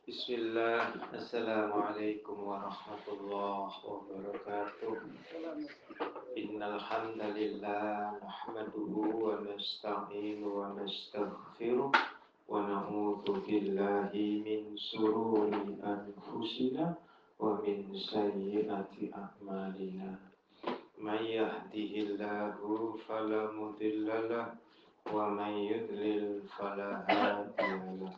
Bismillah, Assalamualaikum warahmatullahi wabarakatuh. Innal hamdalillah nahmaduhu wa nasta'inu wa nastaghfiruh wa na'udzu billahi min shururi anfusina wa min sayyiati a'malina. May yahdihillahu fala mudilla lahu wa may yudlil fala hadiya lahu.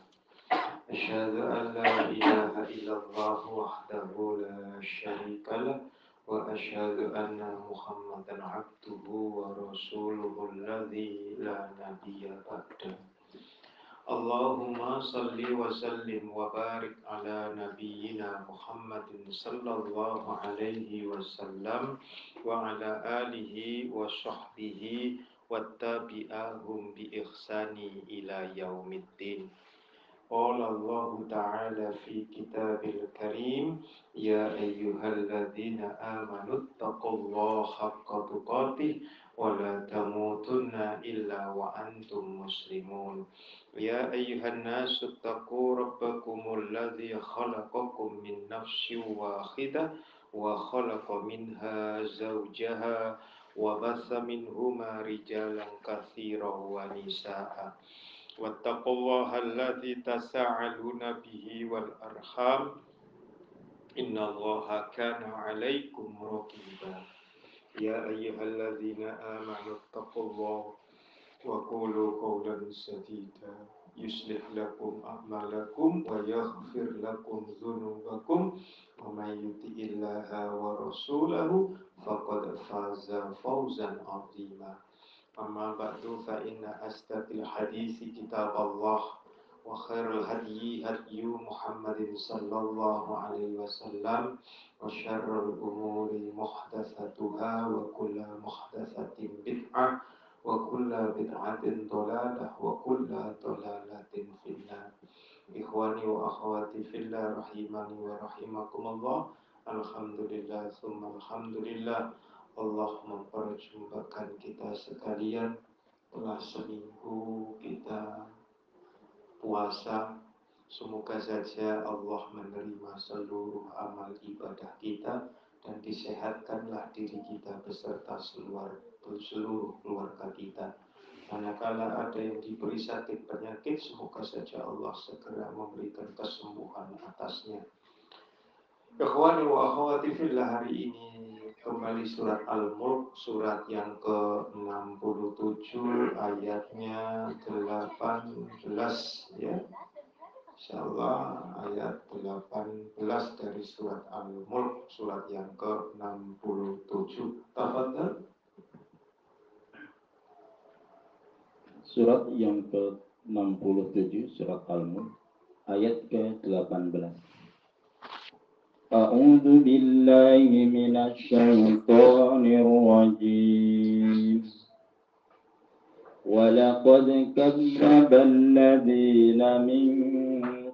أشهد أن لا إله إلا الله وحده لا شريك له وأشهد أن محمدا عبده ورسوله الذي لا نبي بعده اللهم صل وسلم وبارك على نبينا محمد صلى الله عليه وسلم وعلى آله وصحبه والتابعهم بإحسان إلى يوم الدين. قال الله تعالى في كتابه الكريم يا أيها الذين آمنوا اتقوا الله حق تقاته ولا تموتن إلا وأنتم مسلمون يا أيها الناس اتقوا ربكم الذي خلقكم من نفس واحدة وخلق منها زوجها وبث منهما رجالا كثيرا ونساء واتقوا الله الذي تساءلون به والأرحام إن الله كان عليكم رقيبا يا أيها الذين آمنوا اتقوا الله وقولوا قولا سديدا يصلح لكم أعمالكم ويغفر لكم ذنوبكم ومن يطع الله ورسوله فقد فاز فوزا عظيما أما بعد فإن أصدق الحديث كتاب الله وخير الهدي هدي محمد صلى الله عليه وسلم وشر الأمور محدثاتها وكل محدثة بدعة وكل بدعة ضلالة وكل ضلالة في النار. إخواني وأخواتي في الله رحمني ورحمكم الله. Alhamdulillah summa alhamdulillah Allah memperjumpakan kita sekalian. Telah seminggu kita puasa. Semoga saja Allah menerima seluruh amal ibadah kita dan disehatkanlah diri kita beserta seluruh keluarga kita. Manakala ada yang diberi sakit penyakit, semoga saja Allah segera memberikan kesembuhan atasnya. Ikhwani wa akhwati fillah, hari ini kembali surat Al-Mulk, surat yang ke-67 ayatnya 18 ya. Insyaallah ayat 18 dari surat Al-Mulk, surat yang ke-67. Tafadhal. Surat yang ke-67 surat Al-Mulk ayat ke-18. A'udzu billahi minasy syaithanir rajim. Wa laqad kadzdzaba alladziina min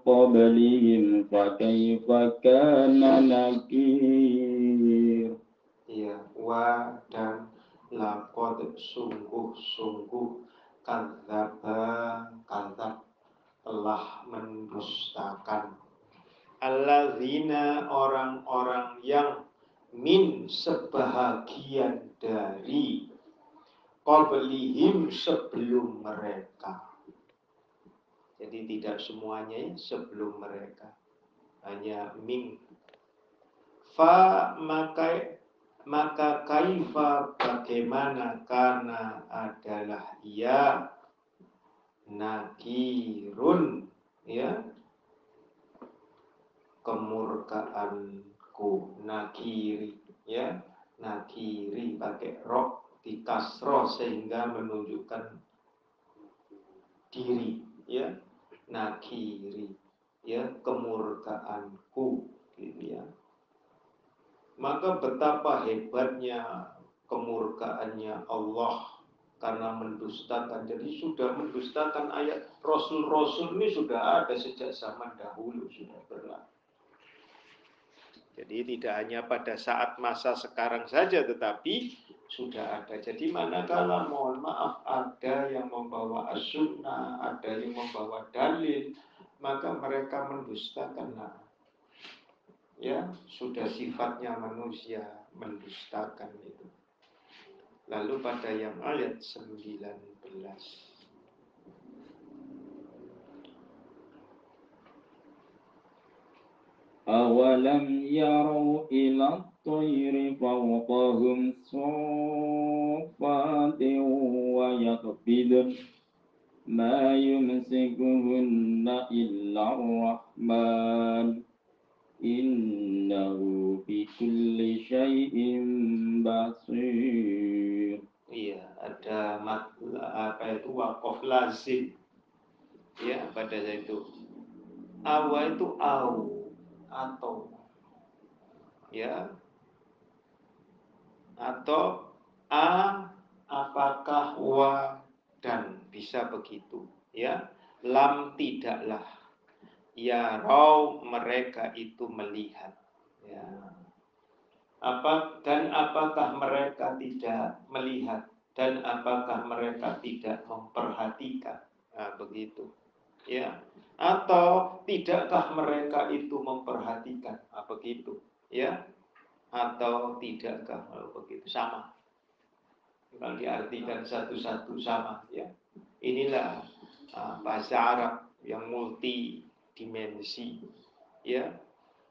qablihim fa kaifa kana nakir. Ya, wa dan laqad sungguh-sungguh kadzdzaba telah mendustakan alladzina orang-orang yang min sebahagian dari qablihim sebelum mereka. Jadi tidak semuanya sebelum mereka, hanya min. Fa maka kaifa bagaimana, karena adalah ia nakirun ya, kemurkaanku, nakiri ya, nakiri pakai ro di kasroh sehingga menunjukkan diri ya, nakiri ya, kemurkaanku gitu ya. Maka betapa hebatnya kemurkaannya Allah karena mendustakan. Jadi sudah mendustakan ayat Rasul-Rasul ini sudah ada sejak zaman dahulu, sudah berlaku. Jadi tidak hanya pada saat masa sekarang saja, tetapi sudah ada. Jadi manakala mohon maaf ada yang membawa as-sunnah, ada yang membawa dalil, maka mereka mendustakanlah. Ya, sudah sifatnya manusia mendustakan itu. Lalu pada yang ayat 19, awalam yarau ila at-tayri fawqahum saffatin wa yaqbidun ma yumsikuhunna illa ar-rahman innahu bikulli syai'in basir. Iya, ada itu waqaf lazim. Ya, pada saat itu. Awa itu atau. Ya. Atau apakah wa dan bisa begitu. Ya. Lam tidaklah. Ya raw mereka itu melihat. Ya. Dan apakah mereka tidak melihat dan apakah mereka tidak memperhatikan, nah, begitu, ya. Atau tidakkah mereka itu memperhatikan, nah, begitu, ya. Atau tidakkah, begitu, sama. Kalau diartikan satu-satu sama, ya. Inilah bahasa Arab yang multidimensi, ya.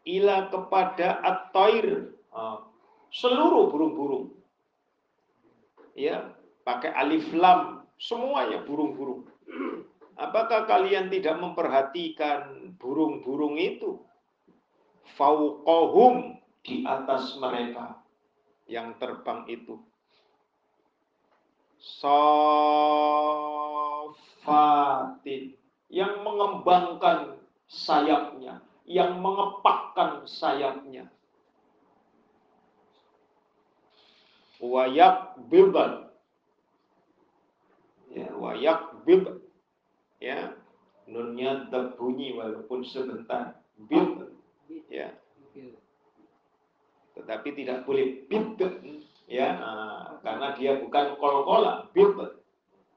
Ila kepada at-tair, seluruh burung-burung, ya, pakai alif lam, semuanya burung-burung. Apakah kalian tidak memperhatikan burung-burung itu? Fauqahum, di atas mereka yang terbang itu. Safatin, yang mengembangkan sayapnya, yang mengepakkan sayapnya. Wayak bilban, ya, wayak bilban, ya, nunnya terbunyi walaupun sebentar, bil, ya, tetapi tidak boleh bil, ya, karena dia bukan kol-kola, bil,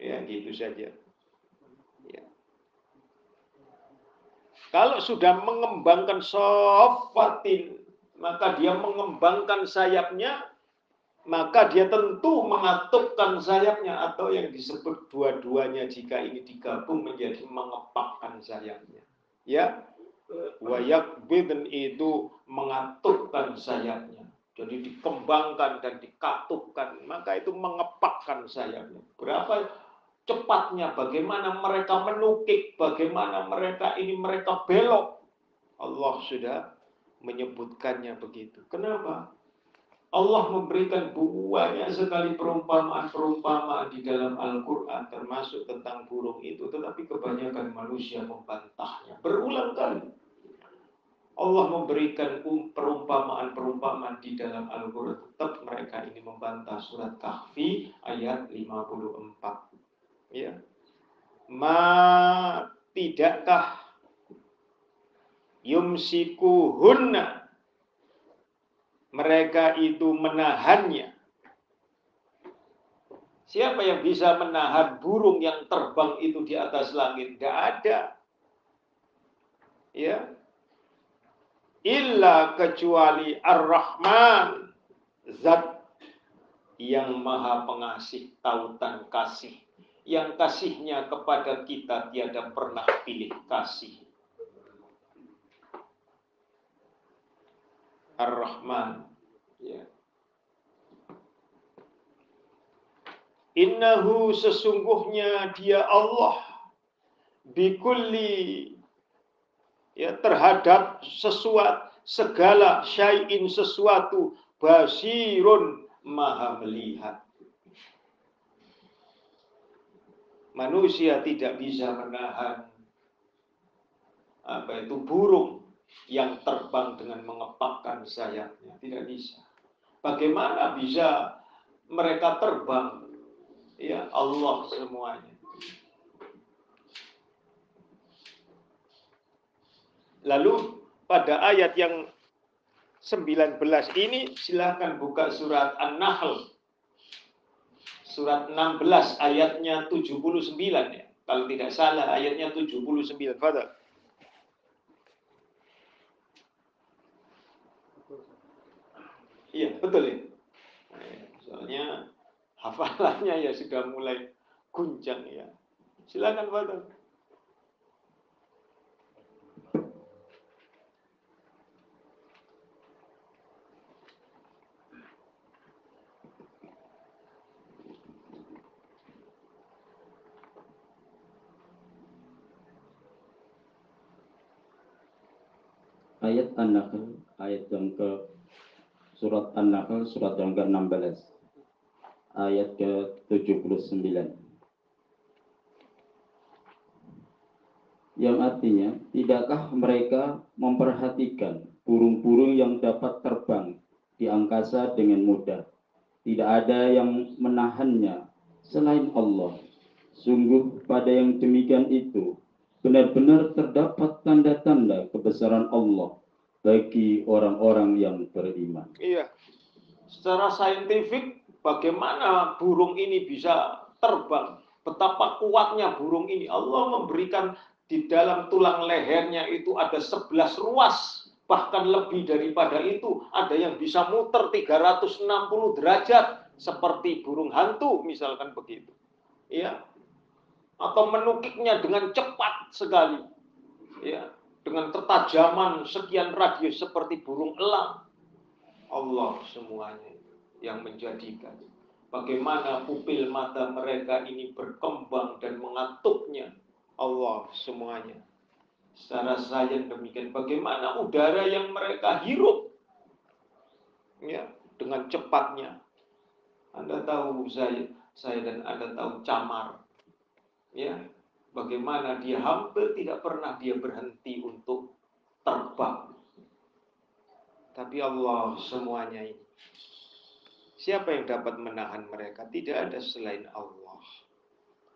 ya, gitu saja. Ya. Kalau sudah mengembangkan sofatin, maka dia mengembangkan sayapnya, maka dia tentu mengatupkan sayapnya, atau yang disebut dua-duanya jika ini digabung menjadi mengepakkan sayapnya. Ya, wayak biden itu mengatupkan sayapnya. Jadi dikembangkan dan dikatupkan, maka itu mengepakkan sayapnya. Berapa cepatnya, bagaimana mereka menukik, bagaimana mereka belok. Allah sudah menyebutkannya begitu. Kenapa? Allah memberikan banyak sekali perumpamaan-perumpamaan di dalam Al-Quran, termasuk tentang burung itu, tetapi kebanyakan manusia membantahnya. Berulang kali Allah memberikan perumpamaan-perumpamaan di dalam Al-Quran, tetap mereka ini membantah. Surat Kahfi ayat 54. Ya. Tidakkah yumsikuhunna, mereka itu menahannya. Siapa yang bisa menahan burung yang terbang itu di atas langit? Tidak ada. Ya. Illa kecuali Ar-Rahman, zat yang maha pengasih, tautan kasih, yang kasihnya kepada kita tiada pernah pilih kasih. Ar-Rahman, ya. Innahu, sesungguhnya dia Allah, bikulli, ya, terhadap sesuatu, segala syai'in, sesuatu, basirun, maha melihat. Manusia tidak bisa menahan burung yang terbang dengan mengepakkan sayapnya, tidak bisa. Bagaimana bisa mereka terbang? Ya, Allah semuanya. Lalu pada ayat yang 19 ini, silakan buka surat An-Nahl. Surat 16 ayatnya 79, ya. Kalau tidak salah ayatnya 79. Fadhal. Iya, betul ya. Soalnya hafalannya ya sudah mulai guncang ya. Silakan Pak. Ayat An-Nahl, ayat yang ke surat An-Nahl, surat yang ke-16, ayat ke-79. Yang artinya, tidakkah mereka memperhatikan burung-burung yang dapat terbang di angkasa dengan mudah? Tidak ada yang menahannya selain Allah. Sungguh pada yang demikian itu, benar-benar terdapat tanda-tanda kebesaran Allah bagi orang-orang yang beriman. Iya. Secara saintifik, bagaimana burung ini bisa terbang? Betapa kuatnya burung ini. Allah memberikan di dalam tulang lehernya itu ada 11 ruas. Bahkan lebih daripada itu, ada yang bisa muter 360 derajat. Seperti burung hantu, misalkan begitu. Ya, atau menukiknya dengan cepat sekali. Ya, dengan ketajaman sekian radius seperti burung elang. Allah semuanya yang menjadikan. Bagaimana pupil mata mereka ini berkembang dan mengatuknya. Allah semuanya. Secara sains demikian. Bagaimana udara yang mereka hirup. Ya, dengan cepatnya. Anda tahu saya dan Anda tahu camar. Ya, bagaimana dia hampir tidak pernah dia berhenti untuk terbang. Tapi Allah semuanya ini. Siapa yang dapat menahan mereka? Tidak ada selain Allah.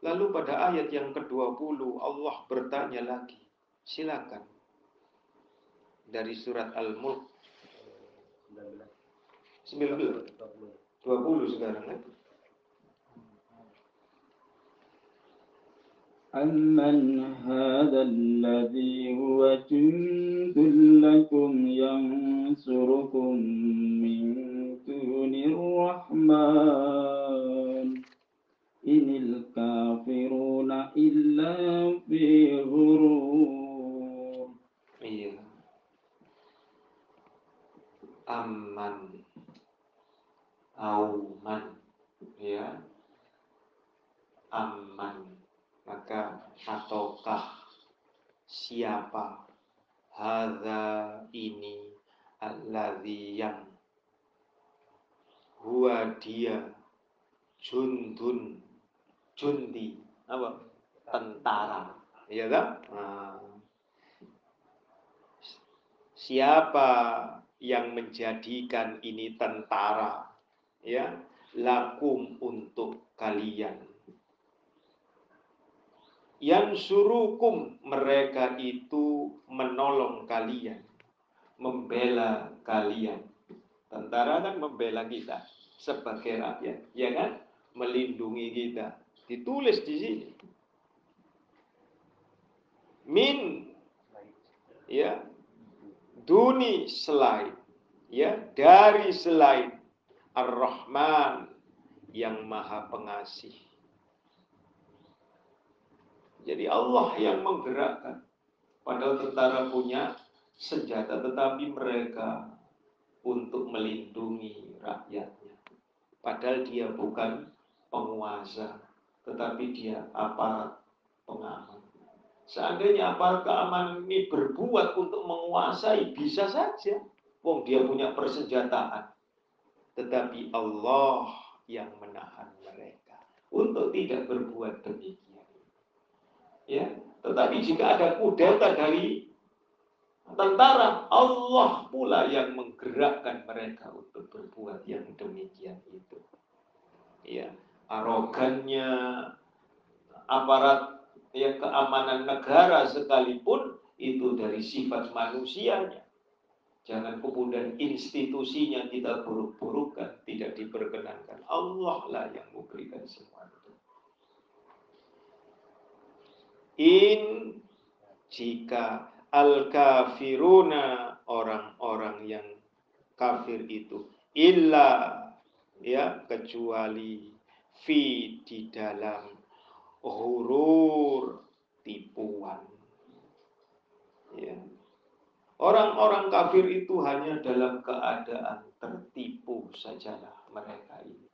Lalu pada ayat yang ke-20 Allah bertanya lagi. Silakan. Dari surat Al-Mulk 19 20 sekarang kan? أَمَّنْ هَذَا الَّذِي هُوَ جُندٌ لَكُمْ يَنْصُرُكُمْ مِنْ دُونِ الرَّحْمَنِ إِنِ الْكَافِرُونَ إِلَّا فِي غُرُورٍ. Iya. Aman. Auman. Ya. Aman. Maka ataukah siapa hadza ini alladzi yang huwa dia jundun jundi apa tentara ya kan siapa yang menjadikan ini tentara ya lakum untuk kalian yang surukum mereka itu menolong kalian, membela kalian. Tentara kan membela kita sebagai rakyat, ya kan? Melindungi kita. Ditulis di sini. Min, ya, duni selain, ya, dari selain Ar-Rahman yang Maha Pengasih. Jadi Allah yang menggerakkan. Padahal tentara punya senjata, tetapi mereka untuk melindungi rakyatnya. Padahal dia bukan penguasa, tetapi dia aparat pengaman. Seandainya aparat keamanan ini berbuat untuk menguasai, bisa saja. Wong dia punya persenjataan. Tetapi Allah yang menahan mereka untuk tidak berbuat demikian. Ya, tetapi jika ada kudeta dari tentara, Allah pula yang menggerakkan mereka untuk berbuat yang demikian itu. Ya, arogannya aparat yang keamanan negara sekalipun itu dari sifat manusianya. Jangan kemudian institusinya kita buruk-burukkan, tidak diperkenankan. Allah lah yang memberikan semua itu. Jika al-kafiruna orang-orang yang kafir itu illa, ya, kecuali fi, di dalam hurur, tipuan. Ya. Orang-orang kafir itu hanya dalam keadaan tertipu sajalah mereka ini.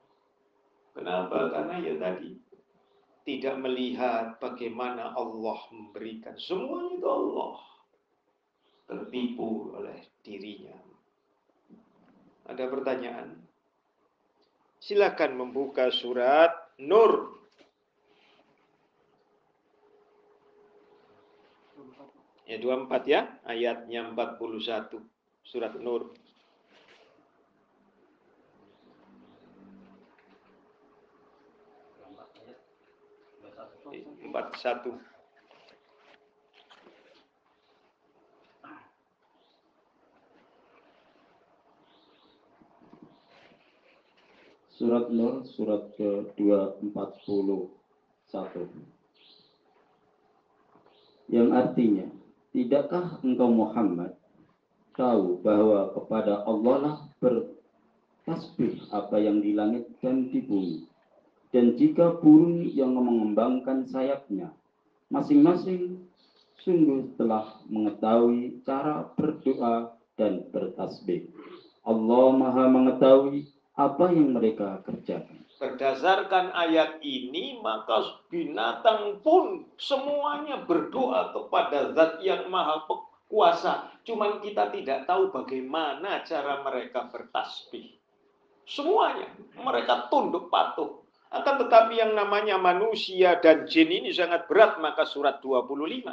Kenapa? Karena ya tadi tidak melihat bagaimana Allah memberikan. Semuanya itu Allah. Tertipu oleh dirinya. Ada pertanyaan? Silakan membuka surat Nur. Ya 24 ya, ayatnya 41. Surat Nur. 41. Surat Nur, surat ke-241. Yang artinya, tidakkah engkau Muhammad tahu bahwa kepada Allah lah bertasbih apa yang di langit dan di bumi. Dan jika burung yang mengembangkan sayapnya, masing-masing sungguh telah mengetahui cara berdoa dan bertasbih. Allah Maha mengetahui apa yang mereka kerjakan. Berdasarkan ayat ini, maka binatang pun semuanya berdoa kepada Zat yang Maha Kuasa. Cuman kita tidak tahu bagaimana cara mereka bertasbih. Semuanya mereka tunduk patuh. Akan tetapi yang namanya manusia dan jin ini sangat berat, maka surat 25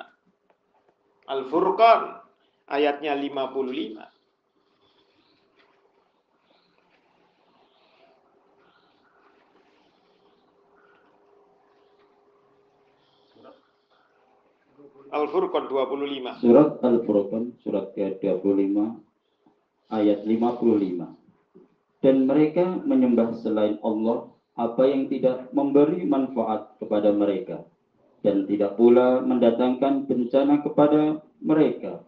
Al-Furqan ayatnya 55. Al-Furqan 25. Surat Al-Furqan, surat ke-25, ayat 55. Dan mereka menyembah selain Allah apa yang tidak memberi manfaat kepada mereka, dan tidak pula mendatangkan bencana kepada mereka.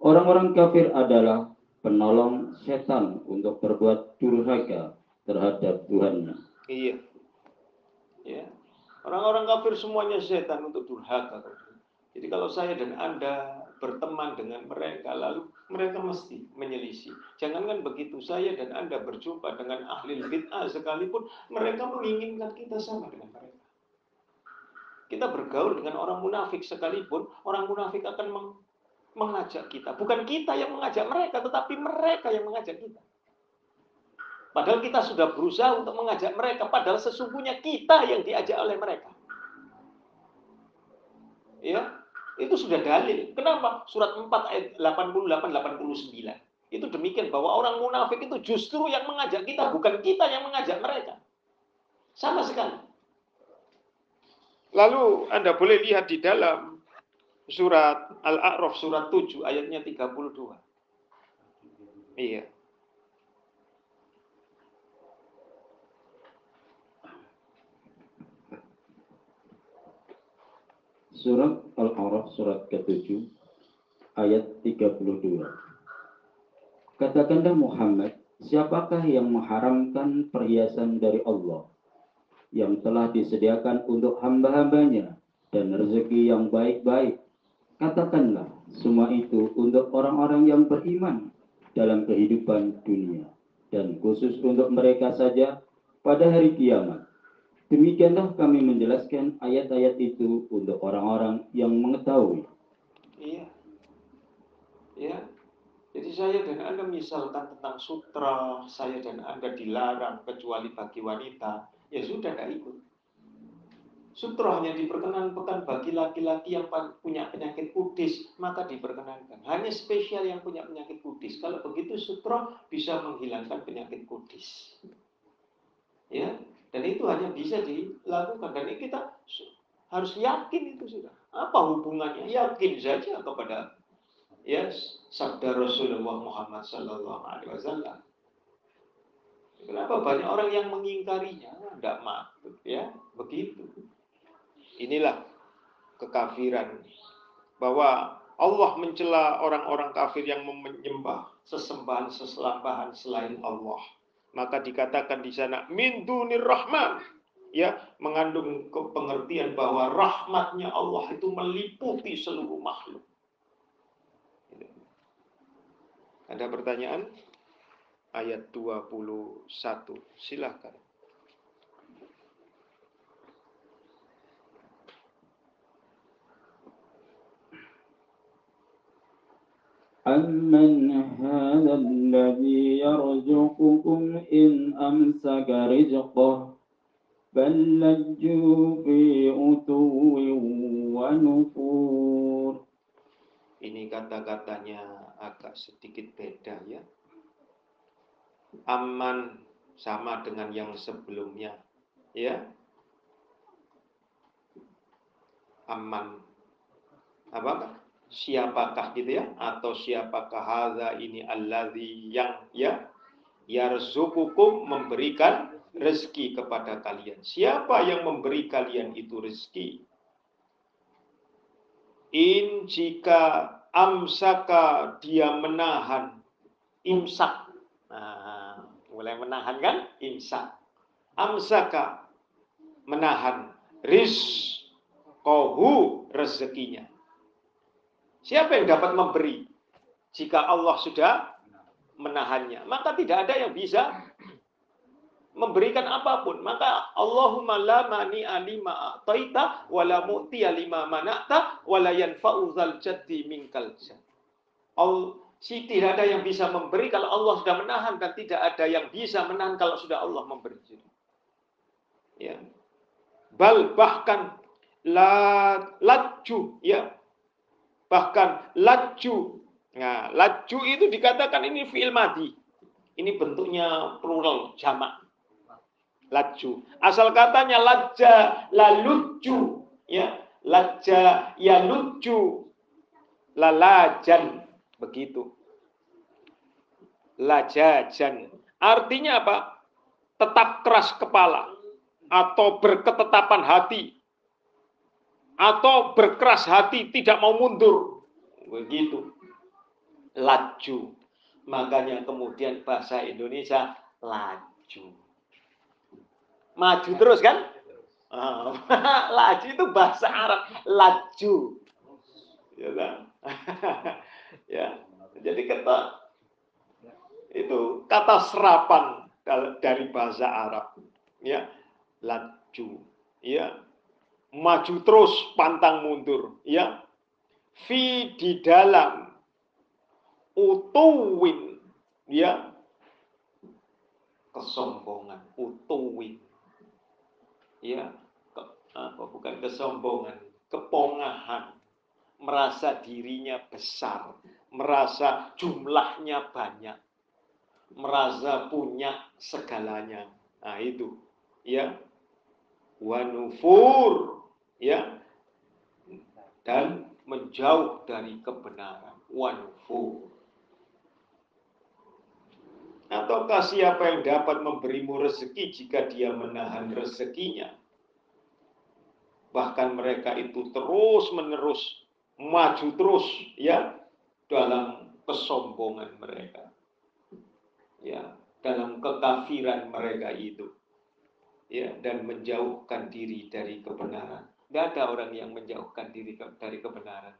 Orang-orang kafir adalah penolong setan untuk berbuat durhaka terhadap Tuhannya. Iya. Ya. Orang-orang kafir semuanya setan untuk durhaka. Jadi kalau saya dan Anda berteman dengan mereka, lalu mereka mesti menyelisih. Jangankan begitu, saya dan Anda berjumpa dengan ahli bid'ah sekalipun, mereka menginginkan kita sama dengan mereka. Kita bergaul dengan orang munafik sekalipun, orang munafik akan mengajak kita. Bukan kita yang mengajak mereka, tetapi mereka yang mengajak kita. Padahal kita sudah berusaha untuk mengajak mereka, padahal sesungguhnya kita yang diajak oleh mereka. Ya, itu sudah dalil. Kenapa? Surat 4 ayat 88-89. Itu demikian bahwa orang munafik itu justru yang mengajak kita, bukan kita yang mengajak mereka. Sama sekali. Lalu Anda boleh lihat di dalam surat Al-A'raf surat 7 ayatnya 32. Iya. Surat Al-A'raf surat ke-7 ayat 32. Katakanlah Muhammad, siapakah yang mengharamkan perhiasan dari Allah yang telah disediakan untuk hamba-hambanya dan rezeki yang baik-baik? Katakanlah, semua itu untuk orang-orang yang beriman dalam kehidupan dunia, dan khusus untuk mereka saja pada hari kiamat. Demikianlah kami menjelaskan ayat-ayat itu untuk orang-orang yang mengetahui. Iya. Ya. Jadi saya dan Anda misalkan tentang sutra, saya dan Anda dilarang kecuali bagi wanita, ya sudah tidak ikut. Sutra hanya diperkenankan bagi laki-laki yang punya penyakit kudis, maka diperkenankan. Hanya spesial yang punya penyakit kudis. Kalau begitu sutra bisa menghilangkan penyakit kudis. Ya, dan itu hanya bisa dilakukan. Dan ini kita harus yakin itu sudah. Apa hubungannya? Yakin saja kepada sabda Rasulullah Muhammad Sallallahu Alaihi Wasallam. Kenapa banyak orang yang mengingkarinya? Tidak matut, ya, begitu. Inilah kekafiran, bahwa Allah mencela orang-orang kafir yang menyembah sesembahan-sesembahan selain Allah. Maka dikatakan di sana min dunir rahman, ya, mengandung pengertian bahwa rahmatnya Allah itu meliputi seluruh makhluk. Ada pertanyaan? Ayat 21, silakan. أَمَّنْ هَذَا الَّذِي يَرْزُقُكُمْ إِنْ أَمْسَكَ رِزْقَهُ بَلْ لَجُّوا فِي عُتُوٍّ وَنُفُورٍ. Ini kata-katanya agak sedikit beda, ya. Aman sama dengan yang sebelumnya, ya. Aman apa? Siapakah gitu ya? Atau siapakah hadza ini alladzi yang, ya, yarzuqukum, memberikan rezeki kepada kalian. Siapa yang memberi kalian itu rezeki? In, jika amsaka, dia menahan, imsak. Nah, mulai menahan kan? Imsak. Amsaka, menahan, rizqahu, rezekinya. Siapa yang dapat memberi? Jika Allah sudah menahannya, maka tidak ada yang bisa memberikan apapun. Maka Allahumma la mani'a lima a'taita wa la mu'tiya lima mana'ta wa la yanfa'u dzal jaddi minkal jadd. Tidak ada yang bisa memberi kalau Allah sudah menahan, dan tidak ada yang bisa menahan kalau sudah Allah memberi. Ya. Bahkan laju, ya. Bahkan laju. Nah, laju itu dikatakan ini fi'il madhi. Ini bentuknya plural, jamak. Laju. Asal katanya laja, laluju, ya. Laja, ya luju, lalajan, begitu. Lajajan. Artinya apa? Tetap keras kepala, atau berketetapan hati, atau berkeras hati, tidak mau mundur. Begitu. Laju. Makanya kemudian bahasa Indonesia laju. Maju terus kan? Laju itu bahasa Arab. Laju. Ya, ya. Jadi kata serapan dari bahasa Arab. Ya. Laju. Ya. Maju terus, pantang mundur, ya. Fi, di dalam, utuwin, ya, kesombongan, utuwin, ya, bukan kesombongan, kepongahan, merasa dirinya besar, merasa jumlahnya banyak, merasa punya segalanya. Nah itu, ya, wanufur, ya, dan menjauh dari kebenaran, wanufur. Ataukah siapa yang dapat memberimu rezeki jika dia menahan rezekinya? Bahkan mereka itu terus menerus maju terus, ya, dalam kesombongan mereka, ya, dalam kekafiran mereka itu, ya, dan menjauhkan diri dari kebenaran. Tidak ada orang yang menjauhkan diri dari kebenaran.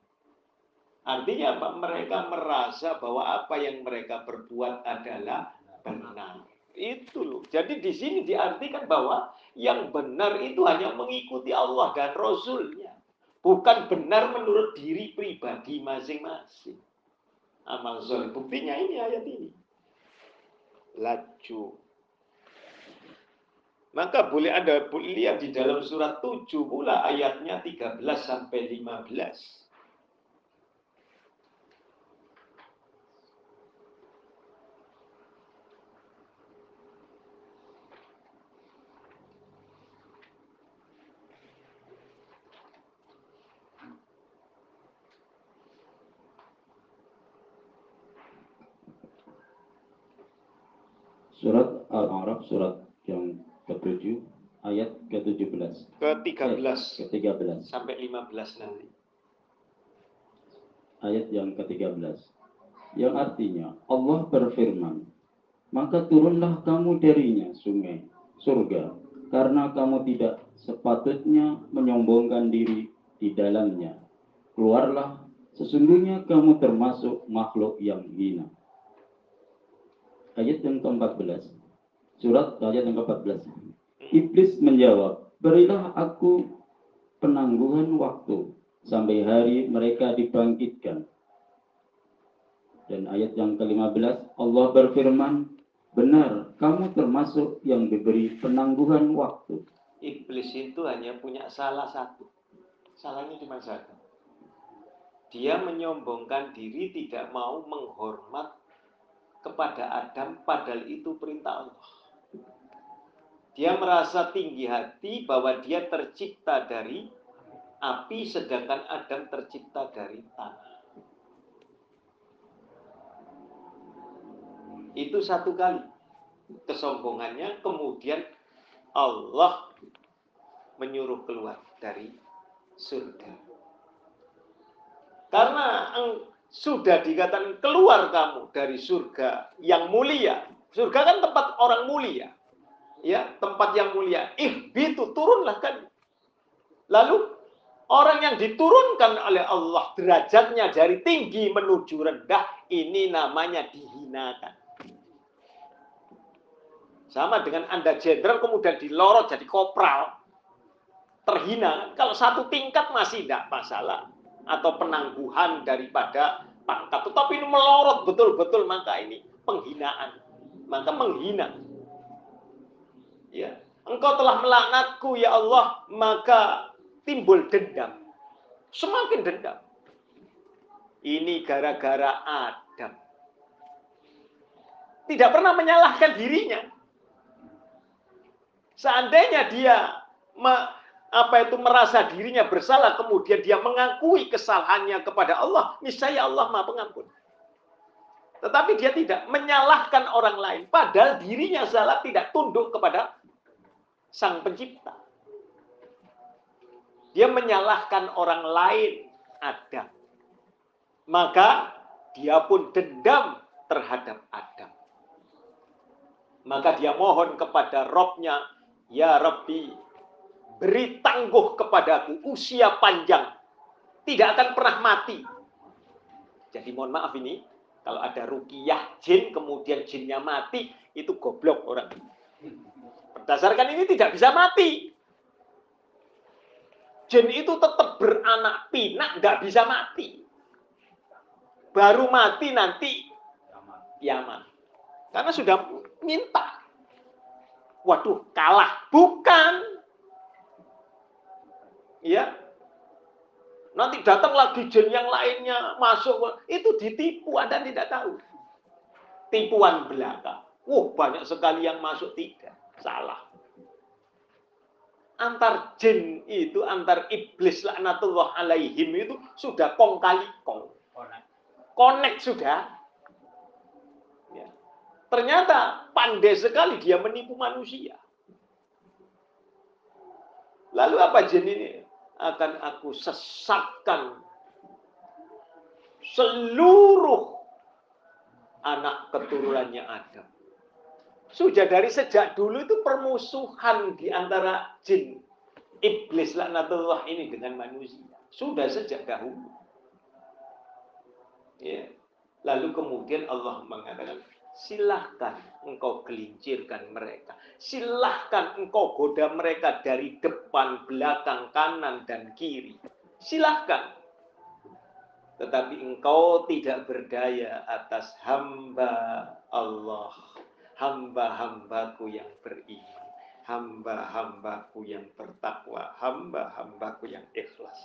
Artinya apa? Mereka merasa bahwa apa yang mereka perbuat adalah benar. Itu loh. Jadi di sini diartikan bahwa yang benar itu hanya mengikuti Allah dan Rasulnya. Bukan benar menurut diri pribadi masing-masing. Amal soleh. Buktinya ini ayat ini. Laju. Maka boleh Anda lihat di dalam surat 7 pula ayatnya 13 sampai 15. Surat Al-A'raf, surat yang ke-7, ayat ke-17. Ke-13 sampai 15 nanti. Ayat yang ke-13. Yang artinya Allah berfirman, maka turunlah kamu darinya, sungai surga, karena kamu tidak sepatutnya menyombongkan diri di dalamnya. Keluarlah, sesungguhnya kamu termasuk makhluk yang hina. Ayat yang ke-14. Surat ayat yang ke-14. Iblis menjawab, berilah aku penangguhan waktu sampai hari mereka dibangkitkan. Dan ayat yang ke-15, Allah berfirman, benar, kamu termasuk yang diberi penangguhan waktu. Iblis itu hanya punya salah satu. Salahnya cuma satu. Dia menyombongkan diri, tidak mau menghormat kepada Adam, padahal itu perintah Allah. Dia merasa tinggi hati bahwa dia tercipta dari api, sedangkan Adam tercipta dari tanah. Itu satu kali kesombongannya, kemudian Allah menyuruh keluar dari surga. Karena sudah dikatakan keluar kamu dari surga yang mulia. Surga kan tempat orang mulia. Ya, tempat yang mulia. Ihbitu, turunlah kan. Lalu orang yang diturunkan oleh Allah derajatnya dari tinggi menuju rendah, ini namanya dihinakan. Sama dengan Anda jenderal kemudian dilorot jadi kopral. Terhina. Kalau satu tingkat masih tidak masalah. Atau penangguhan daripada pangkat. Tetapi ini melorot betul-betul, maka ini penghinaan. Maka menghina. Ya. Engkau telah melaknatku ya Allah, maka timbul dendam. Semakin dendam. Ini gara-gara Adam. Tidak pernah menyalahkan dirinya. Seandainya dia merasa dirinya bersalah, kemudian dia mengakui kesalahannya kepada Allah, niscaya Allah Maha Pengampun. Tetapi dia tidak menyalahkan orang lain, padahal dirinya salah, tidak tunduk kepada Sang Pencipta. Dia menyalahkan orang lain, Adam. Maka dia pun dendam terhadap Adam. Maka dia mohon kepada Robnya, ya Rabbi, beri tangguh kepadaku usia panjang, tidak akan pernah mati. Jadi mohon maaf ini, kalau ada ruqyah jin, kemudian jinnya mati, itu goblok orang. Berdasarkan ini tidak bisa mati. Jin itu tetap beranak pinak, nggak bisa mati. Baru mati nanti kiamat. Karena sudah minta. Waduh, kalah. Bukan. Ya. Nanti datang lagi jin yang lainnya masuk. Itu ditipu, Anda tidak tahu. Tipuan belaka. Banyak sekali yang masuk, tidak. Salah. Antar jin itu, antar iblis laknatullah alaihim itu sudah kong kali kong. Connect sudah. Ya. Ternyata pandai sekali dia menipu manusia. Lalu apa jin ini? Akan aku sesatkan seluruh anak keturunannya Adam. Sudah dari sejak dulu itu permusuhan di antara jin iblis laknatullah ini dengan manusia. Sudah sejak dahulu. Ya. Lalu kemudian Allah mengatakan, silahkan engkau gelincirkan mereka. Silahkan engkau goda mereka dari depan, belakang, kanan, dan kiri. Silahkan. Tetapi engkau tidak berdaya atas hamba Allah. Hamba-hambaku yang beriman. Hamba-hambaku yang bertakwa. Hamba-hambaku yang ikhlas.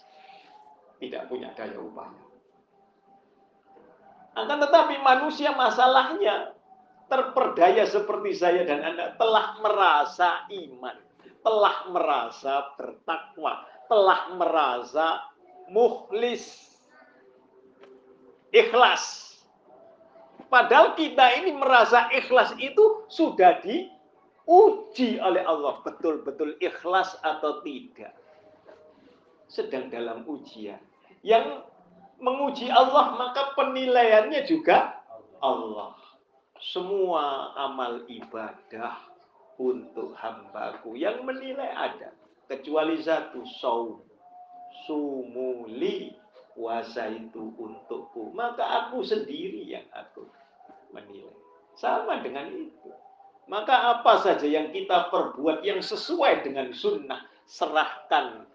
Tidak punya daya upaya. Akan tetapi manusia masalahnya terperdaya seperti saya dan Anda telah merasa iman, telah merasa bertakwa, telah merasa mukhlis, ikhlas. Padahal kita ini merasa ikhlas itu sudah diuji oleh Allah, betul-betul ikhlas atau tidak. Sedang dalam ujian. Yang menguji Allah, maka penilaiannya juga Allah. semua amal ibadah untuk hambaku yang menilai ada. Kecuali satu, saum. Sumuli, puasa itu untukku. Maka aku sendiri yang aku menilai. Sama dengan itu. Maka apa saja yang kita perbuat yang sesuai dengan sunnah, serahkan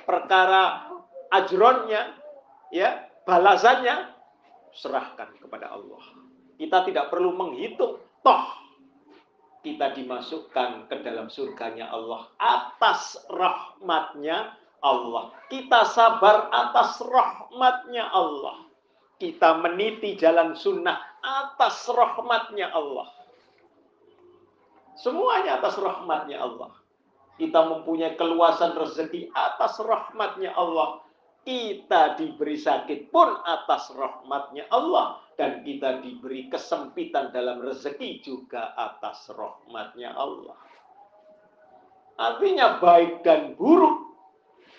perkara ajronnya, ya, balasannya, serahkan kepada Allah. Kita tidak perlu menghitung, toh kita dimasukkan ke dalam surganya Allah atas rahmatnya Allah. Kita sabar atas rahmatnya Allah. Kita meniti jalan sunnah atas rahmatnya Allah. Semuanya atas rahmatnya Allah. Kita mempunyai keluasan rezeki atas rahmatnya Allah. Kita diberi sakit pun atas rahmatnya Allah. Dan kita diberi kesempitan dalam rezeki juga atas rahmatnya Allah. Artinya baik dan buruk.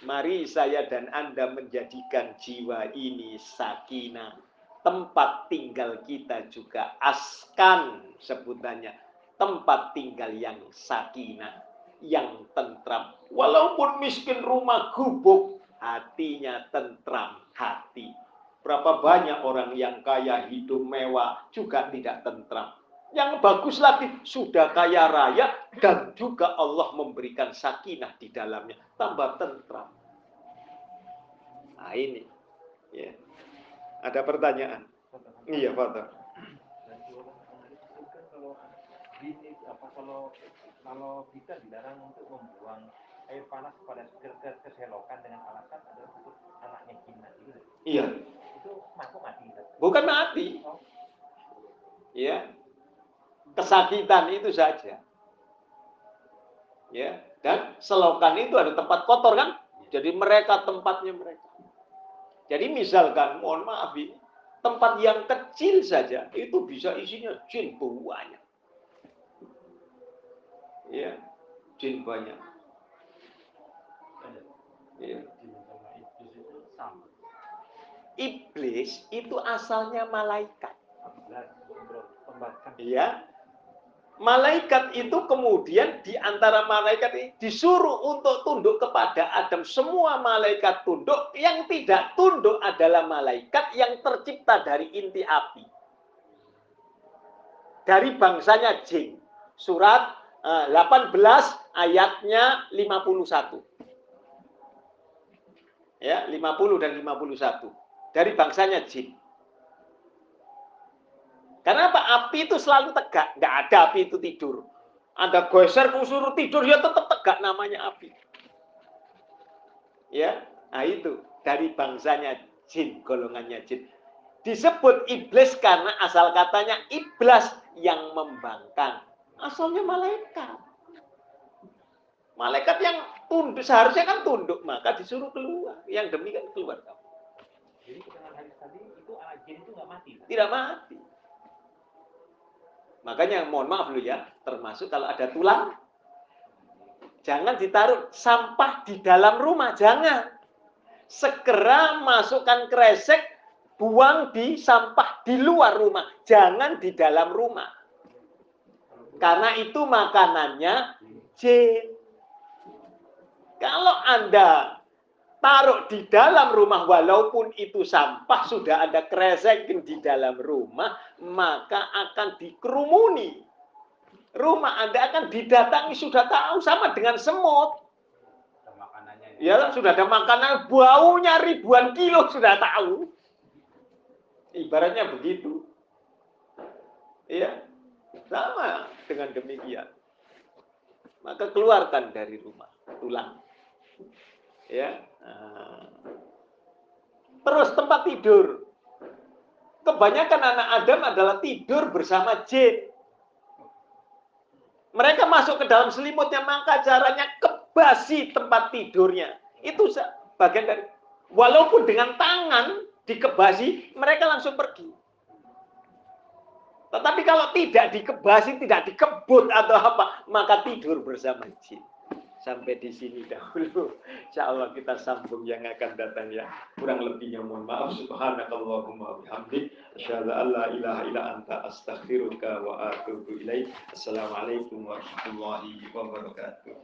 Mari saya dan Anda menjadikan jiwa ini sakinah. Tempat tinggal kita juga askan sebutannya. Tempat tinggal yang sakinah, yang tentram. Walaupun miskin rumah gubuk, hatinya tentram hati. Berapa banyak orang yang kaya hidup mewah juga tidak tentram. Yang bagus lagi, sudah kaya raya dan juga Allah memberikan sakinah di dalamnya. Tambah tentram. Nah ini. Ya. Ada pertanyaan? Iya, Pak. Kalau kita dilarang untuk membuang air panas pada keselokan dengan alasan adalah untuk anaknya jinnah gitu. Iya. Itu masuk mati. Bukan mati. Ya. Kesakitan itu saja. Ya, dan selokan itu ada tempat kotor kan? Jadi mereka tempatnya mereka. Jadi misalkan, mohon maaf ini, tempat yang kecil saja itu bisa isinya jin banyak. Ya, jin banyak. Ya. Iblis itu asalnya malaikat. Ya. Malaikat itu kemudian di antara malaikat ini disuruh untuk tunduk kepada Adam. Semua malaikat tunduk, yang tidak tunduk adalah malaikat yang tercipta dari inti api. Dari bangsanya jin. Surat 18 ayatnya 51. Ya, 50 dan 51. Dari bangsanya jin. Karena apa? Api itu selalu tegak. Nggak ada api itu tidur. Anda geser, suruh tidur, ya tetap tegak, namanya api. Ya, nah itu. Dari bangsanya jin, golongannya jin. Disebut iblis karena asal katanya iblis yang membangkang. Asalnya malaikat. Malaikat yang tunduk, seharusnya kan tunduk, maka disuruh keluar. Yang demikian keluar. Jadi keterangan hadis tadi itu anak jin itu nggak mati? Tidak mati. Makanya mohon maaf dulu ya, termasuk kalau ada tulang, jangan ditaruh sampah di dalam rumah, jangan. Segera masukkan kresek, buang di sampah di luar rumah, jangan di dalam rumah. Karena itu makanannya jin. Kalau Anda taruh di dalam rumah, walaupun itu sampah, sudah ada kresek di dalam rumah, maka akan dikerumuni. Rumah Anda akan didatangi, sudah tahu, sama dengan semut. Ya, sudah ada makanan, baunya ribuan kilo, sudah tahu. Ibaratnya begitu. Ya, sama dengan demikian. Maka keluarkan dari rumah tulang. Ya. Terus tempat tidur. Kebanyakan anak Adam adalah tidur bersama jin. Mereka masuk ke dalam selimutnya, maka caranya kebasi tempat tidurnya. Itu bagian dari, walaupun dengan tangan dikebasi, mereka langsung pergi. Tetapi kalau tidak dikebasi, tidak dikebut atau apa, maka tidur bersama jin. sampai di sini dahulu. Insya Allah kita sambung yang akan datang ya. Kurang lebihnya mohon maaf. Subhanakallahumma bihamdik. Asyhadu an la ilaha illa anta astaghfiruka wa atubu ilaik. Assalamualaikum warahmatullahi wabarakatuh.